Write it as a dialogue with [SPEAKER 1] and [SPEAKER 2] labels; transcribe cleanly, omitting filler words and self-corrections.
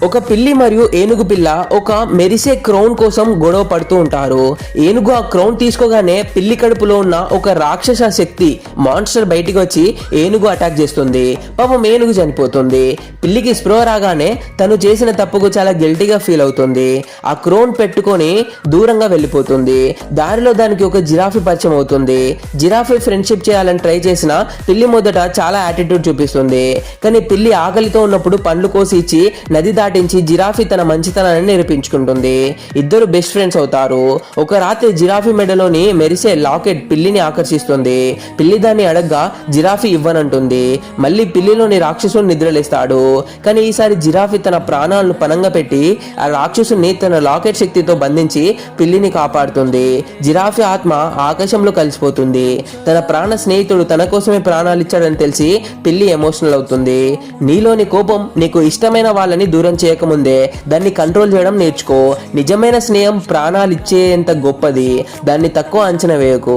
[SPEAKER 1] ఒక పిల్లి మరియు ఏనుగు పిల్ల ఒక మెరిసే క్రౌన్ కోసం గొడవ పడుతూ ఉంటారు. ఏనుగు ఆ క్రౌన్ తీసుకోగానే పిల్లి కడుపులో ఉన్న ఒక రాక్షస శక్తి మాన్స్టర్ బయటికి వచ్చి ఏనుగు అటాక్ చేస్తుంది. పాపం ఏనుగు చనిపోతుంది. పిల్లికి స్పృహ రాగానే తను చేసిన తప్పుకు చాలా గిల్టీగా ఫీల్ అవుతుంది. ఆ క్రౌన్ పెట్టుకొని దూరంగా వెళ్ళిపోతుంది. దారిలో దానికి ఒక జిరాఫీ పరిచయం అవుతుంది. జిరాఫీ ఫ్రెండ్షిప్ చేయాలని ట్రై చేసిన పిల్లి మొదట చాలా యాటిట్యూడ్ చూపిస్తుంది. కానీ పిల్లి ఆకలితో ఉన్నప్పుడు పండ్లు కోసి ఇచ్చి నది దాటించి జిరాఫీ తన మంచితనాన్ని నిరూపించుకుంటుంది. ఇద్దరు బెస్ట్ ఫ్రెండ్స్ అవుతారు. ఒక రాత్రి జిరాఫీ మెడలోని మెరిసే లాకెట్ పిల్లిని ఆకర్షిస్తుంది. పిల్లి దాన్ని అడగ్గా జిరాఫీ ఇవ్వనంటుంది. మళ్ళీ పిల్లిలోని రాక్షసుని నిద్రలేస్తాడు. కానీ ఈసారి జిరాఫీ తన ప్రాణాలను పనంగా పెట్టి ఆ రాక్షసుని తన లాకెట్ శక్తితో బంధించి పిల్లిని కాపాడుతుంది. జిరాఫీ ఆత్మ ఆకాశంలో కలిసిపోతుంది. తన ప్రాణ స్నేహితుడు తన కోసమే ప్రాణాలు ఇచ్చాడని తెలిసి పిల్లి ఎమోషనల్ అవుతుంది. నీలోని కోపం నీకు ఇష్టమైన వాళ్ళని దూరం చేయకముందే దాన్ని కంట్రోల్ చేయడం నేర్చుకో. నిజమైన స్నేహం ప్రాణాలు ఇచ్చేంత గొప్పది. దాన్ని తక్కువ అంచనా వేయకు.